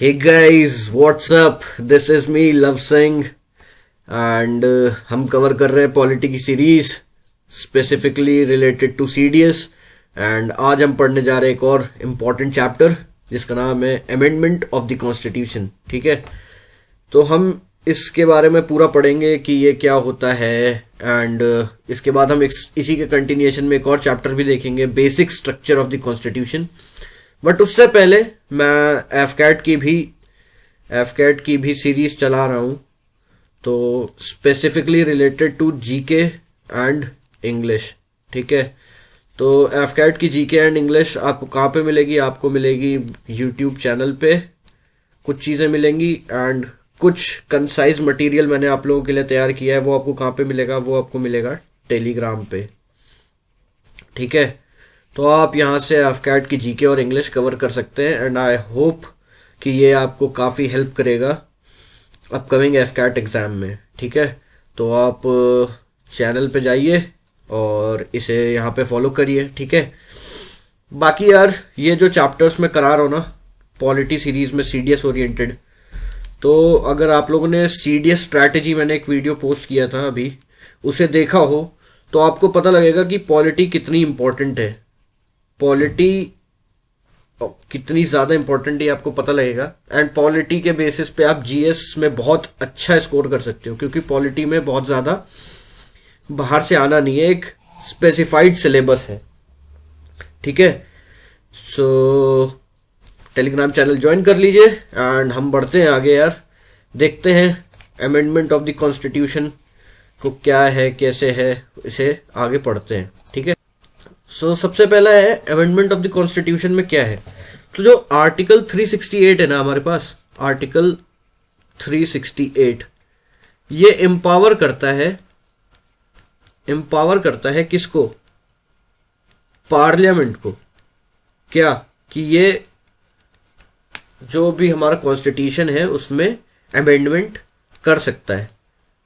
Hey guys, what's up? This is me, Luv Singh and हम cover कर रहे हैं पॉलिटी की series specifically related to CDS. And आज हम पढ़ने जा रहे हैं एक और इम्पॉर्टेंट चैप्टर जिसका नाम है अमेंडमेंट ऑफ द कॉन्स्टिट्यूशन। ठीक है, तो हम इसके बारे में पूरा पढ़ेंगे कि ये क्या होता है एंड इसके बाद हम इसी के कंटिन्यूएशन में एक और चैप्टर भी देखेंगे, basic structure of the constitution. But उससे पहले मैं एफकैट की भी सीरीज चला रहा हूँ, तो specifically related to GK and English. ठीक है, तो एफकैट की जीके एंड इंग्लिश आपको कहाँ पे मिलेगी? आपको मिलेगी यूट्यूब चैनल पे, कुछ चीज़ें मिलेंगी एंड कुछ कंसाइज मटेरियल मैंने आप लोगों के लिए तैयार किया है। वो आपको कहाँ पे मिलेगा? वो आपको मिलेगा टेलीग्राम पे। ठीक है, तो आप यहाँ से एफकैट की जीके और इंग्लिश कवर कर सकते हैं एंड आई होप कि ये आपको काफ़ी हेल्प करेगा अपकमिंग एफकैट एग्ज़ाम में। ठीक है, तो आप चैनल पे जाइए और इसे यहाँ पे फॉलो करिए। ठीक है, बाकी यार ये जो चैप्टर्स मैं करा रहा हूँ ना पॉलिटी सीरीज में सीडीएस ओरिएंटेड, तो अगर आप लोगों ने सीडीएस स्ट्रैटेजी, मैंने एक वीडियो पोस्ट किया था अभी, उसे देखा हो तो आपको पता लगेगा कि पॉलिटी कितनी इंपॉर्टेंट है। पॉलिटी कितनी ज़्यादा इंपॉर्टेंट है आपको पता लगेगा एंड पॉलिटी के बेसिस पे आप जीएस में बहुत अच्छा स्कोर कर सकते हो, क्योंकि पॉलिटी में बहुत ज़्यादा बाहर से आना नहीं है, एक स्पेसिफाइड सिलेबस है। ठीक है, सो टेलीग्राम चैनल ज्वाइन कर लीजिए एंड हम बढ़ते हैं आगे यार, देखते हैं अमेंडमेंट ऑफ द कॉन्स्टिट्यूशन को क्या है, कैसे है, इसे आगे पढ़ते हैं। ठीक है, सो सबसे पहला है अमेंडमेंट ऑफ द कॉन्स्टिट्यूशन में क्या है। तो जो आर्टिकल 368 है ना हमारे पास, आर्टिकल 368 ये एम्पावर करता है किसको? पार्लियामेंट को। क्या कि ये जो भी हमारा कॉन्स्टिट्यूशन है उसमें अमेंडमेंट कर सकता है।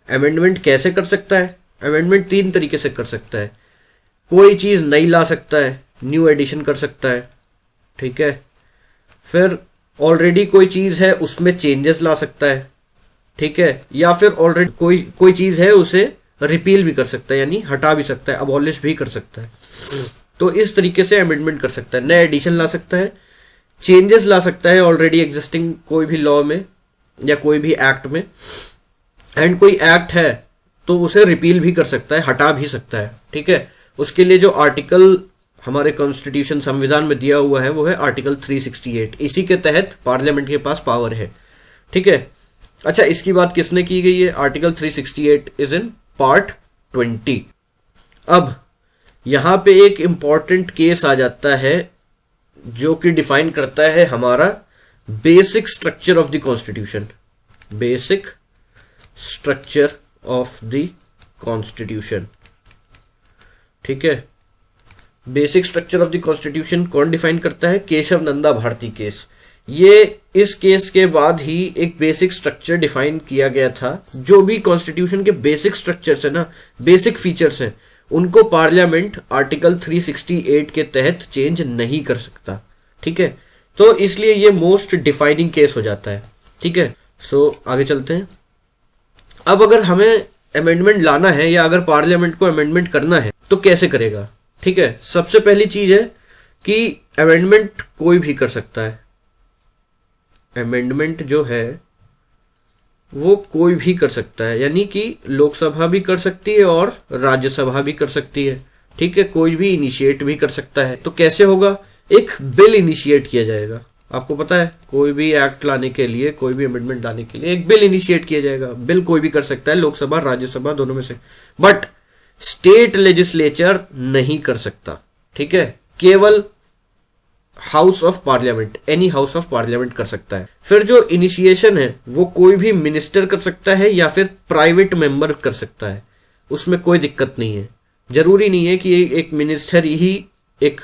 अमेंडमेंट कैसे कर सकता है? अमेंडमेंट 3 तरीके से कर सकता है। कोई चीज़ नई ला सकता है, न्यू एडिशन कर सकता है। ठीक है, फिर ऑलरेडी कोई चीज़ है उसमें चेंजेस ला सकता है। ठीक है, या फिर ऑलरेडी कोई चीज़ है उसे रिपील भी कर सकता है, यानी हटा भी सकता है, अबॉलिश भी कर सकता है। तो इस तरीके से अमेंडमेंट कर सकता है। नए एडिशन ला सकता है, चेंजेस ला सकता है ऑलरेडी एग्जिस्टिंग कोई भी लॉ में या कोई भी एक्ट में, एंड कोई एक्ट है तो उसे रिपील भी कर सकता है, हटा भी सकता है। ठीक है, उसके लिए जो आर्टिकल हमारे कॉन्स्टिट्यूशन संविधान में दिया हुआ है वो है आर्टिकल 368। इसी के तहत पार्लियामेंट के पास पावर है। ठीक है, अच्छा इसकी बात किसने की गई है? Article 368 is in part 20। अब यहां पे एक इंपॉर्टेंट केस आ जाता है जो कि डिफाइन करता है हमारा basic structure of the constitution. Basic structure of the constitution. ठीक है, basic structure of the constitution कौन डिफाइन करता है? केशव नंदा भारती केस। ये इस केस के बाद ही एक बेसिक स्ट्रक्चर डिफाइन किया गया था। जो भी कॉन्स्टिट्यूशन के बेसिक स्ट्रक्चर्स है ना, बेसिक फीचर्स हैं, उनको पार्लियामेंट आर्टिकल 368 के तहत चेंज नहीं कर सकता। ठीक है, तो इसलिए ये मोस्ट डिफाइनिंग केस हो जाता है। ठीक है, सो आगे चलते हैं। अब अगर हमें अमेंडमेंट लाना है या अगर पार्लियामेंट को अमेंडमेंट करना है तो कैसे करेगा? ठीक है, सबसे पहली चीज है कि अमेंडमेंट कोई भी कर सकता है। अमेंडमेंट जो है वो कोई भी कर सकता है, यानी कि लोकसभा भी कर सकती है और राज्यसभा भी कर सकती है। ठीक है, कोई भी इनिशिएट भी कर सकता है। तो कैसे होगा? एक बिल इनिशिएट किया जाएगा। आपको पता है कोई भी एक्ट लाने के लिए, कोई भी अमेंडमेंट लाने के लिए एक बिल इनिशिएट किया जाएगा। बिल कोई भी कर सकता है, लोकसभा राज्यसभा दोनों में से, बट स्टेट लेजिस्लेचर नहीं कर सकता। ठीक है, केवल house of parliament, any house of parliament कर सकता है। फिर जो इनिशिएशन है वो कोई भी मिनिस्टर कर सकता है या फिर प्राइवेट मेंबर कर सकता है, उसमें कोई दिक्कत नहीं है। जरूरी नहीं है कि एक मिनिस्टर ही एक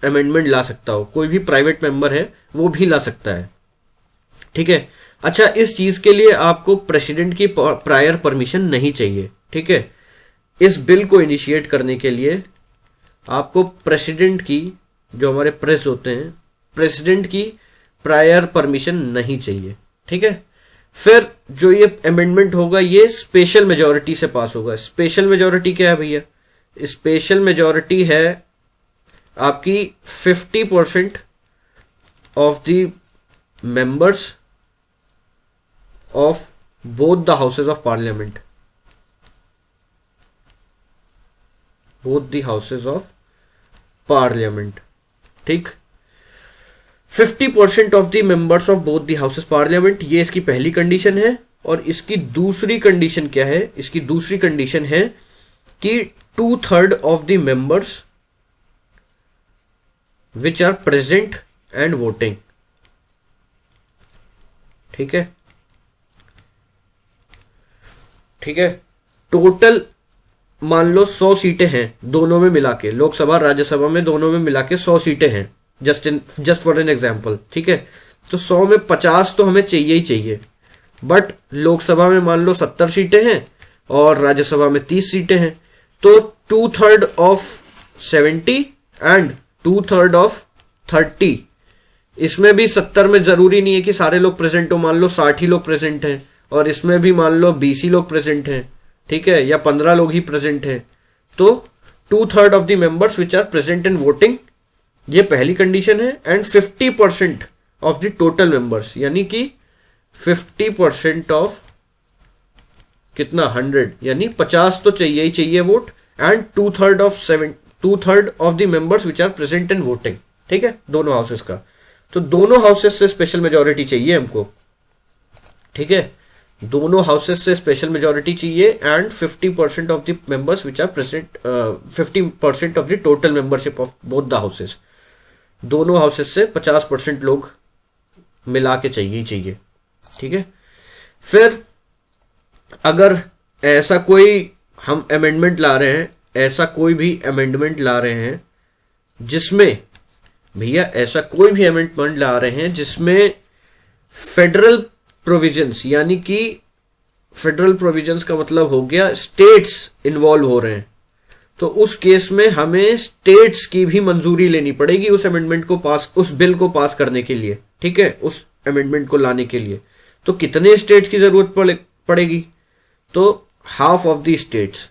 अमेंडमेंट ला सकता हो, कोई भी प्राइवेट मेंबर है वो भी ला सकता है। ठीक है, अच्छा इस चीज के लिए आपको प्रेसिडेंट की प्रायर परमिशन नहीं चाहिए। ठीक है, इस बिल को इनिशिएट करने के लिए आपको प्रेसिडेंट की, जो हमारे प्रेस होते हैं, प्रेसिडेंट की प्रायर परमिशन नहीं चाहिए। ठीक है, फिर जो ये अमेंडमेंट होगा ये स्पेशल मेजॉरिटी से पास होगा। स्पेशल मेजॉरिटी क्या है भैया? स्पेशल मेजॉरिटी है आपकी 50% of the members of both the houses of parliament, both the houses of parliament. ठीक, 50% of the members of both the houses parliament, ये इसकी पहली कंडीशन है। और इसकी दूसरी कंडीशन क्या है? इसकी दूसरी कंडीशन है कि 2/3 of the members which are present and voting. ठीक है, ठीक है, टोटल मान लो 100 सीटें हैं दोनों में मिला के, लोकसभा राज्यसभा में दोनों में मिला के 100 सीटें हैं, जस्ट फॉर एन एग्जाम्पल। ठीक है, तो 100 में 50 तो हमें चाहिए ही चाहिए, बट लोकसभा में मान लो 70 सीटें हैं और राज्यसभा में 30 सीटें हैं, तो 2/3 ऑफ 70 एंड 2/3 ऑफ 30। इसमें भी 70 में जरूरी नहीं है कि सारे लोग प्रेजेंट हो, मान लो 60 ही लोग प्रेजेंट हैं, और इसमें भी मान लो 20 ही लोग प्रेजेंट हैं। ठीक है, या 15 लोग ही प्रेजेंट हैं, तो 2/3 of the members which are present in voting, ये पहली कंडीशन है। And 50% of the total members, यानी कि 50% ऑफ कितना 100, यानी 50 तो चाहिए ही चाहिए vote. And 2/3 of the members which are present in voting. ठीक है, दोनों हाउसेस का, तो दोनों हाउसेस से स्पेशल मेजोरिटी चाहिए हमको। ठीक है, दोनों हाउसेस से स्पेशल मेजोरिटी चाहिए। And 50% of the members which are present, 50% of the total membership of both the houses, दोनों हाउसेस से 50% लोग मिला के चाहिए ही चाहिए। ठीक है, फिर अगर ऐसा कोई हम अमेंडमेंट ला रहे हैं, ऐसा कोई भी अमेंडमेंट ला रहे हैं जिसमें भैया ऐसा कोई भी अमेंडमेंट ला रहे हैं जिसमें फेडरल प्रोविजंस, यानी कि फेडरल प्रोविजंस का मतलब हो गया स्टेट्स इन्वॉल्व हो रहे हैं, तो उस केस में हमें स्टेट्स की भी मंजूरी लेनी पड़ेगी उस अमेंडमेंट को पास, उस बिल को पास करने के लिए। ठीक है, उस अमेंडमेंट को लाने के लिए तो कितने स्टेट्स की जरूरत पड़ेगी? तो हाफ ऑफ द स्टेट्स,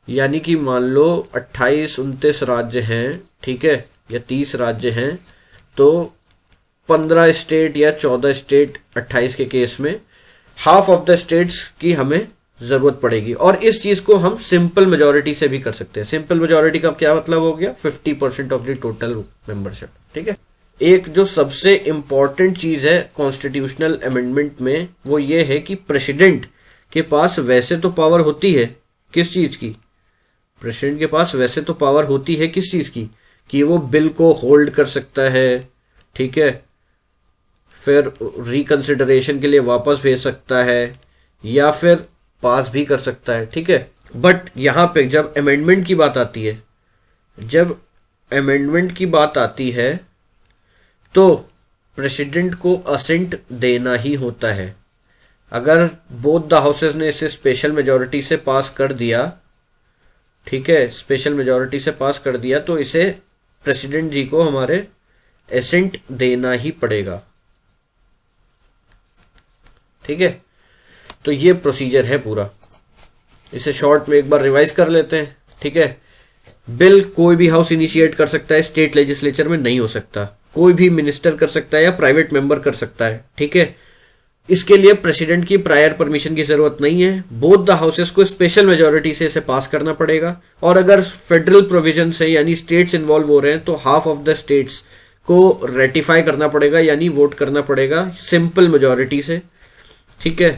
यानी कि मान लो 28-29 राज्य हैं, ठीक है, या 30 राज्य हैं, तो 15 स्टेट या 14 स्टेट 28 के केस में हाफ ऑफ द स्टेट्स की हमें जरूरत पड़ेगी। और इस चीज को हम सिंपल मेजोरिटी से भी कर सकते हैं। सिंपल मेजोरिटी का क्या मतलब हो गया? 50% ऑफ द टोटल मेंबरशिप। ठीक है, एक जो सबसे इंपॉर्टेंट चीज है कॉन्स्टिट्यूशनल अमेंडमेंट में, वो ये है कि प्रेसिडेंट के पास वैसे तो पावर होती है, किस चीज की? प्रेसिडेंट के पास वैसे तो पावर होती है किस चीज की? कि वो बिल को होल्ड कर सकता है, ठीक है, फिर रिकंसिडरेशन के लिए वापस भेज सकता है, या फिर पास भी कर सकता है। ठीक है, बट यहां पे जब अमेंडमेंट की बात आती है, जब अमेंडमेंट की बात आती है तो प्रेसिडेंट को असेंट देना ही होता है। अगर बोथ द हाउसेस ने इसे स्पेशल मेजॉरिटी से पास कर दिया, ठीक है, स्पेशल मेजॉरिटी से पास कर दिया, तो इसे प्रेसिडेंट जी को हमारे एसेंट देना ही पड़ेगा। ठीक है, तो ये प्रोसीजर है पूरा। इसे शॉर्ट में एक बार रिवाइज कर लेते हैं। ठीक है, बिल कोई भी हाउस इनिशिएट कर सकता है, स्टेट लेजिस्लेचर में नहीं हो सकता। कोई भी मिनिस्टर कर सकता है या प्राइवेट मेंबर कर सकता है। ठीक है, इसके लिए प्रेसिडेंट की प्रायर परमिशन की जरूरत नहीं है। बोथ द हाउसेस को स्पेशल मेजॉरिटी से इसे पास करना पड़ेगा। और अगर फेडरल प्रोविजन है यानी स्टेट्स इन्वॉल्व हो रहे हैं, तो हाफ ऑफ द स्टेट्स को रेटिफाई करना पड़ेगा, यानी वोट करना पड़ेगा सिंपल मेजॉरिटी से। ठीक है,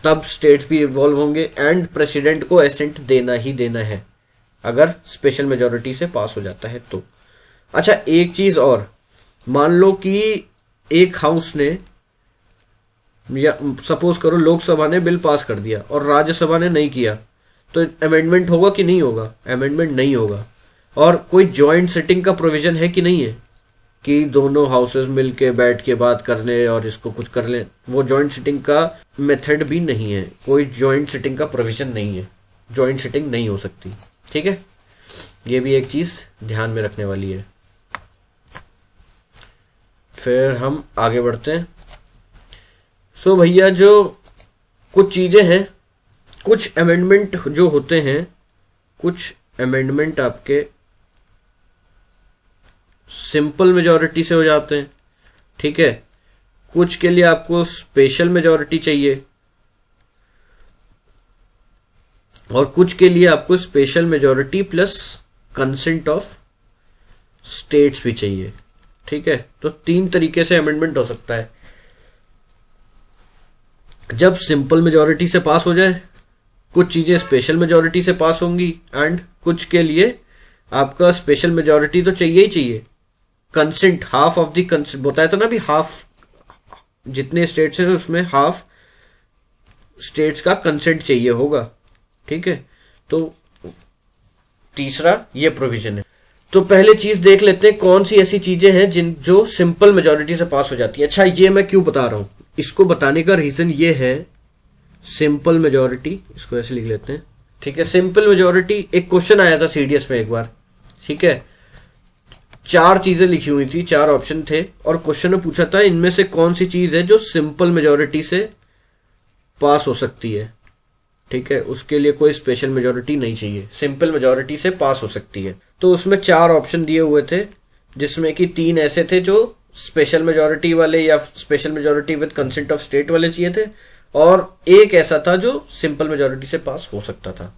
तब स्टेट्स भी इन्वॉल्व होंगे एंड प्रेसिडेंट को एसेंट देना ही देना है अगर स्पेशल मेजॉरिटी से पास हो जाता है तो। अच्छा, एक चीज और, मान लो कि एक हाउस ने, या सपोज करो लोकसभा ने बिल पास कर दिया और राज्यसभा ने नहीं किया, तो अमेंडमेंट होगा कि नहीं होगा? अमेंडमेंट नहीं होगा। और कोई जॉइंट सिटिंग का प्रोविजन है कि नहीं है कि दोनों हाउसेस मिलके बैठ के बात कर ले और इसको कुछ कर लें? वो जॉइंट सिटिंग का मेथड भी नहीं है, कोई जॉइंट सिटिंग का प्रोविजन नहीं है, जॉइंट सिटिंग नहीं हो सकती। ठीक है, ये भी एक चीज ध्यान में रखने वाली है। फिर हम आगे बढ़ते हैं। सो भैया, जो कुछ चीजें हैं, कुछ अमेंडमेंट जो होते हैं, कुछ अमेंडमेंट आपके सिंपल मेजॉरिटी से हो जाते हैं, ठीक है। कुछ के लिए आपको स्पेशल मेजॉरिटी चाहिए और कुछ के लिए आपको special majority plus consent of states भी चाहिए, ठीक है। तो 3 तरीके से अमेंडमेंट हो सकता है। जब सिंपल मेजॉरिटी से पास हो जाए, कुछ चीजें स्पेशल मेजॉरिटी से पास होंगी, एंड कुछ के लिए आपका स्पेशल मेजॉरिटी तो चाहिए ही चाहिए। Consent, half of the consent बताया था ना भी, हाफ जितने स्टेट्स हैं उसमें हाफ स्टेट्स का कंसेंट चाहिए होगा, ठीक है। तो तीसरा ये प्रोविजन है। तो पहले चीज देख लेते हैं कौन सी ऐसी चीजें हैं जो सिंपल मेजॉरिटी से पास हो जाती है। अच्छा, ये मैं क्यों बता रहा हूं, इसको बताने का रीजन ये है, सिंपल मेजॉरिटी, इसको ऐसे लिख लेते हैं, ठीक है। सिंपल मेजॉरिटी, एक क्वेश्चन आया था सीडीएस में एक बार, ठीक है। 4 चीजें लिखी हुई थी, 4 ऑप्शन थे, और क्वेश्चन में पूछा था इनमें से कौन सी चीज है जो सिंपल मेजॉरिटी से पास हो सकती है, ठीक है। उसके लिए कोई स्पेशल मेजॉरिटी नहीं चाहिए, सिंपल मेजॉरिटी से पास हो सकती है। तो उसमें 4 ऑप्शन दिए हुए थे, जिसमें कि 3 ऐसे थे जो स्पेशल मेजॉरिटी वाले या special majority with consent of state वाले चाहिए थे, और एक ऐसा था जो सिंपल मेजॉरिटी से पास हो सकता था,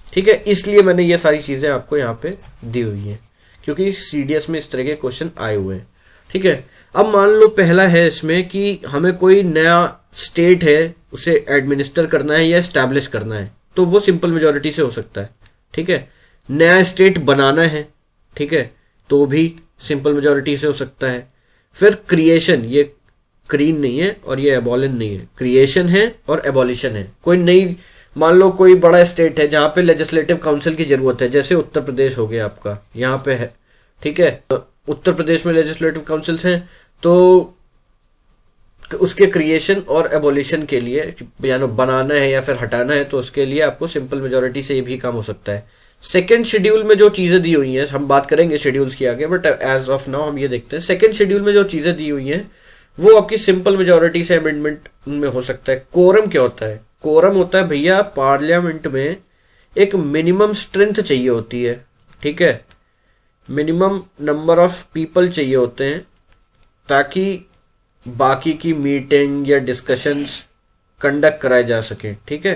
ठीक है। इसलिए मैंने ये सारी चीजें आपको यहाँ पे दी हुई हैं, क्योंकि सीडीएस में इस तरह के क्वेश्चन आए हुए हैं, ठीक है। अब मान लो पहला है इसमें कि हमें कोई नया स्टेट है, उसे एडमिनिस्टर करना है या एस्टैब्लिश करना है, तो वो सिंपल मेजॉरिटी से हो सकता है, ठीक है। नया स्टेट बनाना है, ठीक है, तो भी सिंपल मेजॉरिटी से हो सकता है। फिर क्रिएशन, ये क्रीन नहीं है और ये एबॉलिन नहीं है, क्रिएशन है और एबॉलिशन है। कोई नई, मान लो कोई बड़ा स्टेट है जहां पे लेजिस्लेटिव काउंसिल की जरूरत है, जैसे उत्तर प्रदेश हो गया आपका, यहाँ पे है, ठीक है। उत्तर प्रदेश में लेजिस्लेटिव काउंसिल्स हैं, तो उसके क्रिएशन और एबोलिशन के लिए, या बनाना है या फिर हटाना है, तो उसके लिए आपको सिंपल मेजॉरिटी से ये भी काम हो सकता है। सेकेंड शेड्यूल में जो चीजें दी हुई हैं, हम बात करेंगे शेड्यूल्स की आगे, बट एज ऑफ नाउ हम ये देखते हैं सेकेंड शेड्यूल में जो चीजें दी हुई हैं वो आपकी सिंपल मेजॉरिटी से अमेंडमेंट में हो सकता है। कोरम क्या होता है? कोरम होता है भैया, पार्लियामेंट में एक मिनिमम स्ट्रेंथ चाहिए होती है, ठीक है, मिनिमम नंबर ऑफ पीपल चाहिए होते हैं, ताकि बाकी की मीटिंग या डिस्कशंस कंडक्ट कराए जा सके, ठीक है।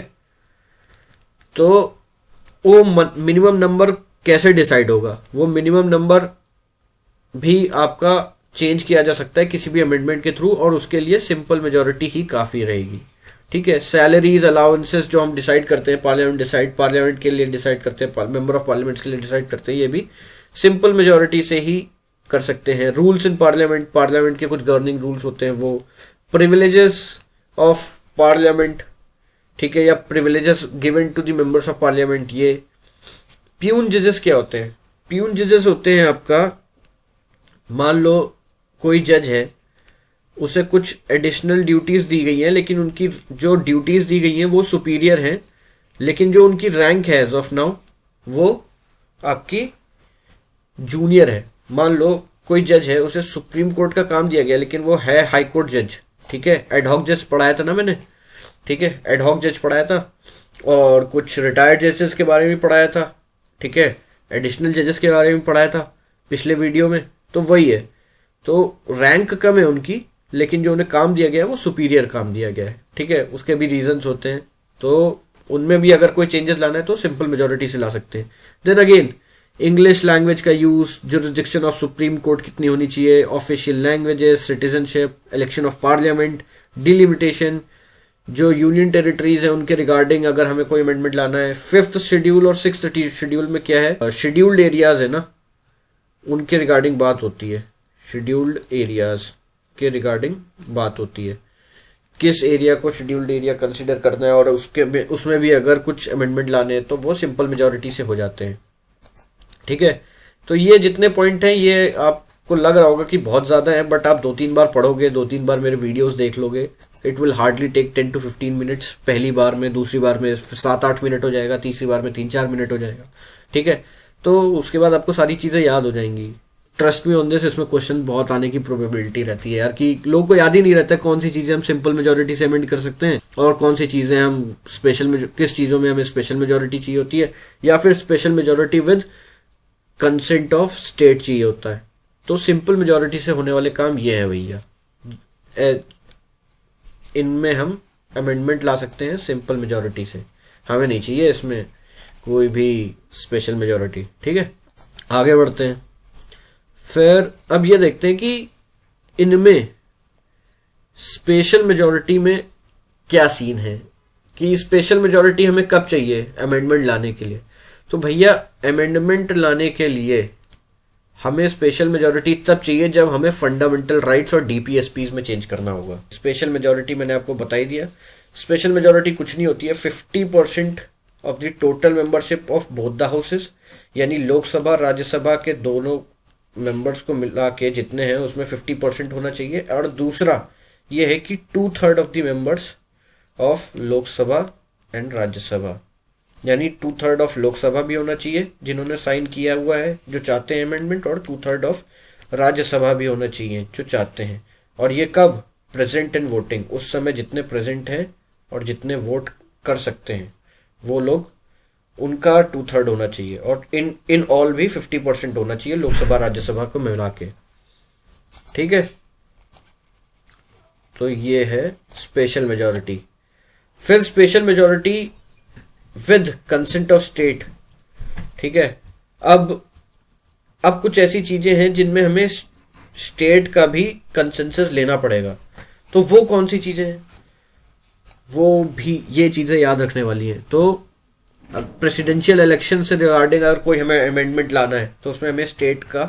तो वो मिनिमम नंबर कैसे डिसाइड होगा? वो मिनिमम नंबर भी आपका चेंज किया जा सकता है किसी भी अमेंडमेंट के थ्रू, और उसके लिए सिंपल मेजॉरिटी ही काफी रहेगी, ठीक है। सैलरीज अलाउंसेस जो हम डिसाइड करते हैं, पार्लियामेंट के लिए डिसाइड करते हैं, मेंबर ऑफ पार्लियामेंट के लिए डिसाइड करते हैं, ये भी सिंपल मेजॉरिटी से ही कर सकते हैं। रूल्स इन पार्लियामेंट के कुछ गवर्निंग रूल्स होते हैं, वो प्रिविलेजेस ऑफ पार्लियामेंट, ठीक है, या privileges given to the members of parliament. ये प्यून जजेस क्या होते हैं? प्यून जजेस होते हैं आपका, मान लो कोई जज है, उसे कुछ एडिशनल ड्यूटीज दी गई हैं, लेकिन उनकी जो ड्यूटीज दी गई हैं वो सुपीरियर हैं, लेकिन जो उनकी रैंक है एज ऑफ नाउ वो आपकी जूनियर है। मान लो कोई जज है, उसे सुप्रीम कोर्ट का काम दिया गया, लेकिन वो है हाई कोर्ट जज, ठीक है। एडहॉक जज पढ़ाया था ना मैंने, ठीक है, एडहॉक जज पढ़ाया था, और कुछ रिटायर्ड जजेस के बारे में पढ़ाया था, ठीक है, एडिशनल जजेस के बारे में पढ़ाया था पिछले वीडियो में। तो वही है, तो रैंक कम है उनकी, लेकिन जो उन्हें काम दिया गया है वो सुपीरियर काम दिया गया है, ठीक है। उसके भी रीजंस होते हैं, तो उनमें भी अगर कोई चेंजेस लाना है तो सिंपल मेजॉरिटी से ला सकते हैं। देन अगेन इंग्लिश लैंग्वेज का use, jurisdiction of supreme court कितनी होनी चाहिए, official languages, citizenship, election of parliament, delimitation, जो यूनियन टेरिटरीज है उनके रिगार्डिंग अगर हमें कोई अमेंडमेंट लाना है। 5th शेड्यूल और 6th शेड्यूल में क्या है, शेड्यूल्ड एरियाज है ना, उनके रिगार्डिंग बात होती है, शेड्यूल्ड एरियाज के रिगार्डिंग बात होती है, किस एरिया को शेड्यूल्ड एरिया कंसीडर करना है, और उसमें भी अगर कुछ अमेंडमेंट लाने हैं तो वो सिंपल मेजॉरिटी से हो जाते हैं, ठीक है। तो ये जितने पॉइंट हैं ये आपको लग रहा होगा कि बहुत ज्यादा है, बट आप 2-3 बार पढ़ोगे, 2-3 बार मेरे वीडियोस देख लोगे, it will hardly take 10 to 15 minutes. पहली बार में, दूसरी बार में 7-8 मिनट हो जाएगा, तीसरी बार में 3-4 मिनट हो जाएगा, ठीक है। तो उसके बाद आपको सारी चीजें याद हो जाएंगी। ट्रस्ट मी ऑन दिस, इसमें क्वेश्चन बहुत आने की प्रोबेबिलिटी रहती है यार, कि लोगों को याद ही नहीं रहता कौन सी चीजें हम सिंपल मेजोरिटी से अमेंड कर सकते हैं और कौन सी चीजें हम किस चीजों में हमें स्पेशल मेजोरिटी चाहिए होती है, या फिर special majority with consent of state चाहिए होता है। तो सिंपल मेजोरिटी से होने वाले काम ये है भैया, इनमें हम अमेंडमेंट ला सकते हैं सिंपल मेजोरिटी से, हमें नहीं चाहिए इसमें कोई भी स्पेशल मेजोरिटी। ठीक है, आगे बढ़ते हैं। फिर अब ये देखते हैं कि इनमें स्पेशल मेजोरिटी में क्या सीन है, कि स्पेशल मेजोरिटी हमें कब चाहिए अमेंडमेंट लाने के लिए। तो भैया अमेंडमेंट लाने के लिए हमें स्पेशल मेजोरिटी तब चाहिए जब हमें फंडामेंटल राइट्स और डीपीएसपीज में चेंज करना होगा। स्पेशल मेजोरिटी मैंने आपको बता ही दिया, स्पेशल मेजोरिटी कुछ नहीं होती है, 50% of the total membership of both the houses, यानी लोकसभा राज्यसभा के दोनों मेंबर्स को मिला के जितने हैं उसमें 50% होना चाहिए। और दूसरा ये है कि 2/3 of the members of Lok Sabha and Rajya Sabha, यानी 2/3 ऑफ लोकसभा भी होना चाहिए जिन्होंने साइन किया हुआ है जो चाहते हैं अमेंडमेंट, और 2/3 ऑफ राज्यसभा भी होना चाहिए जो चाहते हैं। और ये कब? प्रेजेंट इन वोटिंग, उस समय जितने प्रेजेंट हैं और जितने वोट कर सकते हैं वो लोग, उनका 2/3 होना चाहिए। और इन ऑल भी 50% होना चाहिए लोकसभा राज्यसभा को मिला के। ठीक है, तो ये है स्पेशल मेजोरिटी। फिर special majority with consent of state. ठीक है, अब कुछ ऐसी चीजें हैं जिनमें हमें स्टेट का भी कंसेंसस लेना पड़ेगा। तो वो कौन सी चीजें हैं, वो भी ये चीजें याद रखने वाली हैं। तो प्रेसिडेंशियल इलेक्शन से रिगार्डिंग अगर कोई हमें अमेंडमेंट लाना है तो उसमें हमें स्टेट का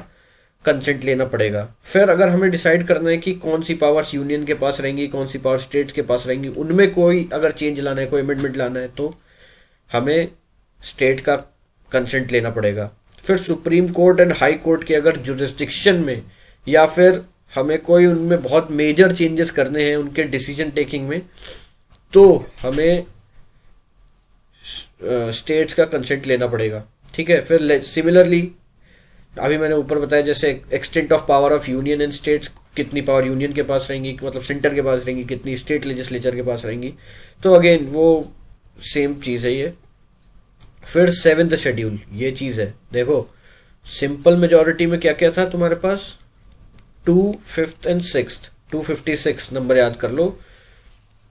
कंसेंट लेना पड़ेगा। फिर अगर हमें डिसाइड करना है कि कौन सी पावर्स यूनियन के पास रहेंगी, कौन सी पावर स्टेट्स के पास रहेंगी, उनमें कोई अगर चेंज लाना है, कोई अमेंडमेंट लाना है, तो हमें स्टेट का कंसेंट लेना पड़ेगा। फिर supreme court and high court के अगर जुरिस्डिक्शन में, या फिर हमें कोई उनमें बहुत मेजर चेंजेस करने हैं उनके डिसीजन टेकिंग में, तो हमें स्टेट्स का कंसेंट लेना पड़ेगा। ठीक है, फिर सिमिलरली अभी मैंने ऊपर बताया जैसे extent of power of union and states, कितनी पावर यूनियन के पास रहेंगी, मतलब सेंटर के पास रहेंगी, कितनी स्टेट लेजिस्लेचर के पास रहेंगी, तो अगेन वो सेम चीज है ये। फिर 7th शेड्यूल, ये चीज है, देखो सिंपल मेजोरिटी में क्या क्या था तुम्हारे पास, 2, 5th एंड 6th, 256 नंबर याद कर लो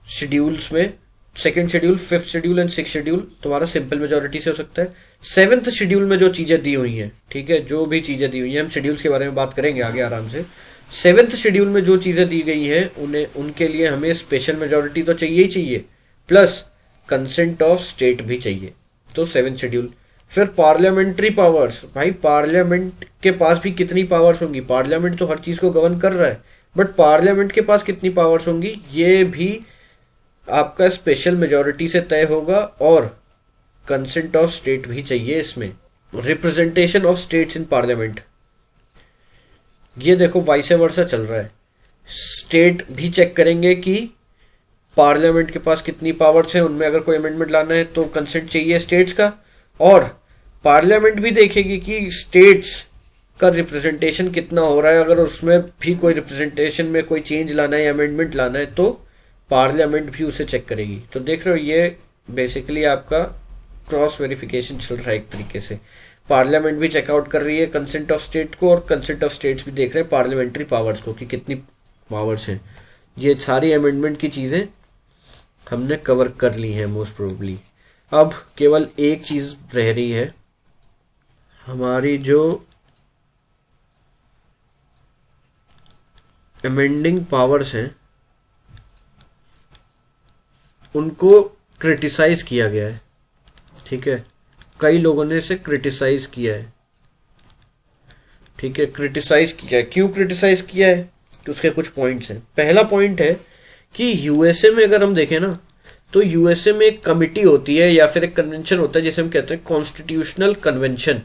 शेड्यूल्स में। 2nd schedule, 5th schedule and 6th schedule तुम्हारा सिंपल मेजोरिटी से हो सकता है। 7th शेड्यूल में जो चीजें दी हुई हैं, ठीक है, जो भी चीजें दी हुई हैं, हम शेड्यूल्स के बारे में बात करेंगे आगे आराम से। 7th शेड्यूल में जो चीजें दी गई हैं उनके लिए हमें स्पेशल मेजोरिटी तो चाहिए ही चाहिए, प्लस कंसेंट ऑफ स्टेट भी चाहिए। तो 7th शेड्यूल। फिर पार्लियामेंट्री पावर्स, भाई पार्लियामेंट के पास भी कितनी पावर्स होंगी, पार्लियामेंट तो हर चीज को गवर्न कर रहा है, बट पार्लियामेंट के पास कितनी पावर्स होंगी ये भी आपका स्पेशल मेजोरिटी से तय होगा, और कंसेंट ऑफ स्टेट भी चाहिए इसमें। Representation of states in parliament, ये देखो वाइस वर्सा चल रहा है, स्टेट भी चेक करेंगे कि पार्लियामेंट के पास कितनी पावर्स हैं, उनमें अगर कोई अमेंडमेंट लाना है तो कंसेंट चाहिए स्टेट्स का, और पार्लियामेंट भी देखेगी कि स्टेट्स का रिप्रेजेंटेशन कितना हो रहा है, अगर उसमें भी कोई रिप्रेजेंटेशन में कोई चेंज लाना है या अमेंडमेंट लाना है तो पार्लियामेंट भी उसे चेक करेगी। तो देख रहे हो ये बेसिकली आपका क्रॉस वेरिफिकेशन चल रहा है एक तरीके से, पार्लियामेंट भी चेकआउट कर रही है कंसेंट ऑफ स्टेट को, और कंसेंट ऑफ स्टेट्स भी देख रहे हैं पार्लियामेंट्री पावर्स को कि कितनी पावर्स हैं। ये सारी अमेंडमेंट की चीजें हमने कवर कर ली हैं मोस्ट प्रोबेबली। अब केवल एक चीज रह रही है, हमारी जो अमेंडिंग पावर्स हैं उनको क्रिटिसाइज किया गया है। ठीक है, कई लोगों ने इसे क्रिटिसाइज किया है। ठीक है, क्रिटिसाइज किया है, क्यों क्रिटिसाइज किया है तो उसके कुछ पॉइंट्स हैं। पहला पॉइंट है कि यूएसए में अगर हम देखें ना, तो यूएसए में एक कमिटी होती है या फिर एक कन्वेंशन होता है जिसे हम कहते हैं कॉन्स्टिट्यूशनल कन्वेंशन।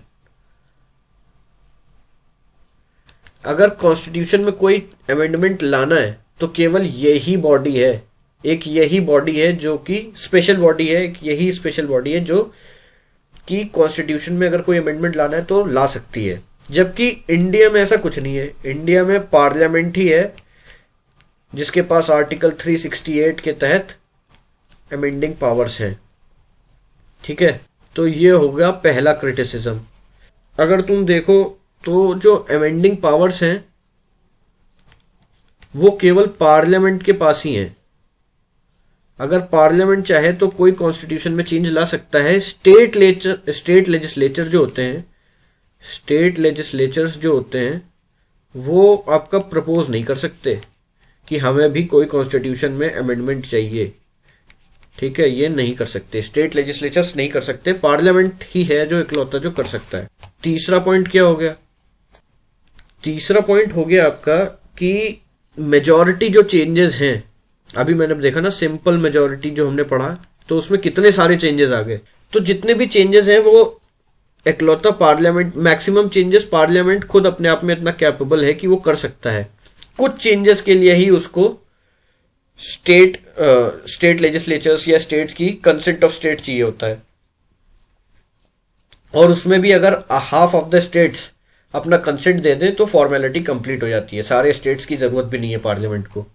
अगर कॉन्स्टिट्यूशन में कोई अमेंडमेंट लाना है तो केवल यही बॉडी है, एक यही बॉडी है जो कि स्पेशल बॉडी है, एक यही स्पेशल बॉडी है जो कि कॉन्स्टिट्यूशन में अगर कोई अमेंडमेंट लाना है तो ला सकती है। जबकि इंडिया में ऐसा कुछ नहीं है। इंडिया में पार्लियामेंट ही है जिसके पास आर्टिकल 368 के तहत अमेंडिंग पावर्स हैं। ठीक है, तो ये हो गया पहला क्रिटिसिज्म। अगर तुम देखो तो जो अमेंडिंग पावर्स हैं वो केवल पार्लियामेंट के पास ही हैं। अगर पार्लियामेंट चाहे तो कोई कॉन्स्टिट्यूशन में चेंज ला सकता है। स्टेट लेजिस्लेचर जो होते हैं, स्टेट लेजिस्लेचर्स जो होते हैं वो आपका प्रपोज नहीं कर सकते कि हमें भी कोई कॉन्स्टिट्यूशन में अमेंडमेंट चाहिए। ठीक है, ये नहीं कर सकते, स्टेट लेजिस्लेचर्स नहीं कर सकते, पार्लियामेंट ही है जो इकलौता जो कर सकता है। तीसरा पॉइंट क्या हो गया? तीसरा पॉइंट हो गया आपका कि मेजॉरिटी जो चेंजेस हैं, अभी मैंने देखा ना सिंपल मेजॉरिटी जो हमने पढ़ा, तो उसमें कितने सारे चेंजेस आ गए। तो जितने भी चेंजेस हैं वो इकलौता पार्लियामेंट, मैक्सिमम चेंजेस पार्लियामेंट खुद अपने आप में इतना कैपेबल है कि वो कर सकता है। कुछ चेंजेस के लिए ही उसको स्टेट लेजिस्लेचर्स या स्टेट्स की कंसेंट ऑफ स्टेट चाहिए होता है, और उसमें भी अगर हाफ ऑफ द स्टेट्स अपना कंसेंट दे दें तो फॉर्मेलिटी कंप्लीट हो जाती है, सारे स्टेट्स की जरूरत भी नहीं है पार्लियामेंट को।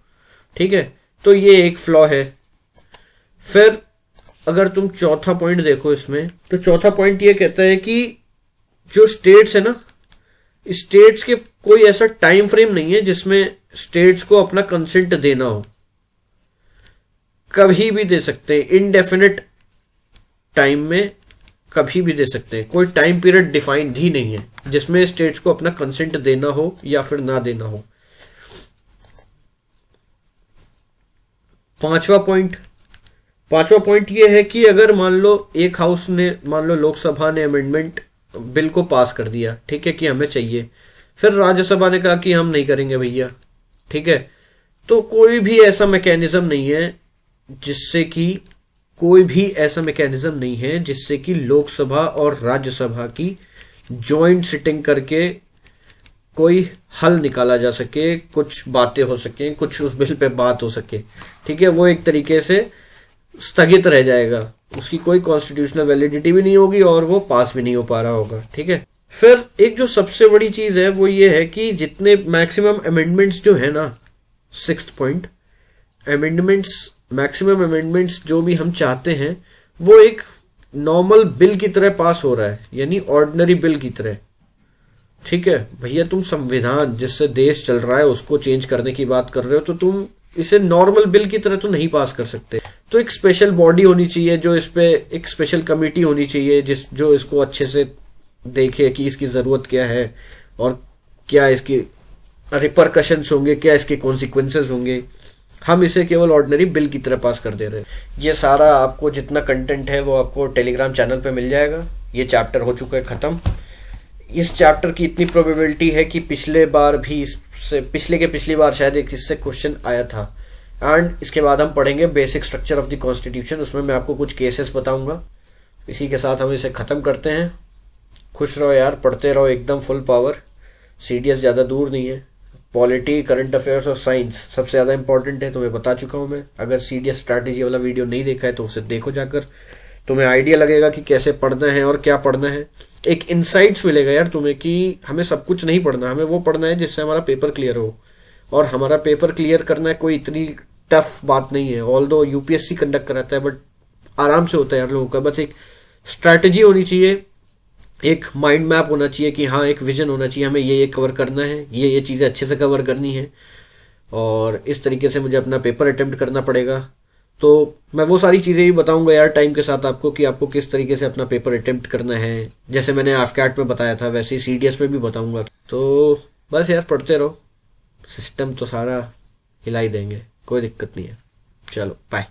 ठीक है, तो ये एक फ्लॉ है। फिर अगर तुम चौथा पॉइंट देखो इसमें, तो चौथा पॉइंट ये कहता है कि जो स्टेट्स है ना, स्टेट्स के कोई ऐसा टाइम फ्रेम नहीं है जिसमें स्टेट्स को अपना कंसेंट देना हो। कभी भी दे सकते हैं, इनडेफिनिट टाइम में कभी भी दे सकते हैं। कोई टाइम पीरियड डिफाइंड ही नहीं है जिसमें स्टेट्स को अपना कंसेंट देना हो या फिर ना देना हो। पांचवा पॉइंट ये है कि अगर मान लो एक हाउस ने, मान लो लोकसभा ने अमेंडमेंट बिल को पास कर दिया, ठीक है, कि हमें चाहिए, फिर राज्यसभा ने कहा कि हम नहीं करेंगे भैया, ठीक है, तो कोई भी ऐसा मैकेनिज्म नहीं है जिससे कि लोकसभा और राज्यसभा की जॉइंट सिटिंग करके कोई हल निकाला जा सके, कुछ बातें हो सके, कुछ उस बिल पे बात हो सके। ठीक है, वो एक तरीके से स्थगित रह जाएगा, उसकी कोई कॉन्स्टिट्यूशनल वैलिडिटी भी नहीं होगी और वो पास भी नहीं हो पा रहा होगा। ठीक है, फिर एक जो सबसे बड़ी चीज है वो ये है कि जितने मैक्सिमम अमेंडमेंट्स जो है ना, 6th पॉइंट, मैक्सिमम अमेंडमेंट्स जो भी हम चाहते हैं वो एक नॉर्मल बिल की तरह पास हो रहा है, यानी ऑर्डिनरी बिल की तरह। ठीक है भैया, तुम संविधान जिससे देश चल रहा है उसको चेंज करने की बात कर रहे हो, तो तुम इसे नॉर्मल बिल की तरह तो नहीं पास कर सकते। तो एक स्पेशल बॉडी होनी चाहिए जो इस पे, एक स्पेशल कमेटी होनी चाहिए जो इसको अच्छे से देखे कि इसकी जरूरत क्या है और क्या इसकी रिपरकशंस होंगे, क्या इसके कॉन्सिक्वेंसेस होंगे। हम इसे केवल ऑर्डिनरी बिल की तरह पास कर दे रहे हैं। ये सारा आपको जितना कंटेंट है वो आपको टेलीग्राम चैनल पे मिल जाएगा। ये चैप्टर हो चुका है खत्म। इस चैप्टर की इतनी प्रोबेबिलिटी है कि पिछले पिछली बार शायद एक इससे क्वेश्चन आया था। एंड इसके बाद हम पढ़ेंगे basic structure of the constitution, उसमें मैं आपको कुछ केसेस बताऊंगा। इसी के साथ हम इसे खत्म करते हैं। खुश रहो यार, पढ़ते रहो एकदम फुल पावर। सीडीएस ज़्यादा दूर नहीं है। पॉलिटी, करंट अफेयर्स और साइंस सबसे ज़्यादा इंपॉर्टेंट है, तुम्हें बता चुका हूँ मैं। अगर सीडीएस स्ट्रैटेजी वाला वीडियो नहीं देखा है तो उसे देखो जाकर, तुम्हें आइडिया लगेगा कि कैसे पढ़ना है और क्या पढ़ना है। एक इंसाइट्स मिलेगा यार तुम्हें कि हमें सब कुछ नहीं पढ़ना, हमें वो पढ़ना है जिससे हमारा पेपर क्लियर हो। और हमारा पेपर क्लियर करना है कोई इतनी टफ बात नहीं है। ऑल्दो यूपीएससी कंडक्ट कराता है, बट आराम से होता है यार लोगों का। बस एक स्ट्रैटेजी होनी चाहिए, एक माइंड मैप होना चाहिए कि हाँ, एक विजन होना चाहिए, हमें ये कवर करना है, ये चीज़ें अच्छे से कवर करनी है, और इस तरीके से मुझे अपना पेपर अटेम्प्ट करना पड़ेगा। तो मैं वो सारी चीज़ें भी बताऊंगा यार टाइम के साथ आपको कि आपको किस तरीके से अपना पेपर अटेम्प्ट करना है। जैसे मैंने AFCAT में बताया था वैसे ही सीडीएस में भी बताऊंगा। तो बस यार पढ़ते रहो, सिस्टम तो सारा हिला ही देंगे, कोई दिक्कत नहीं है। चलो बाय।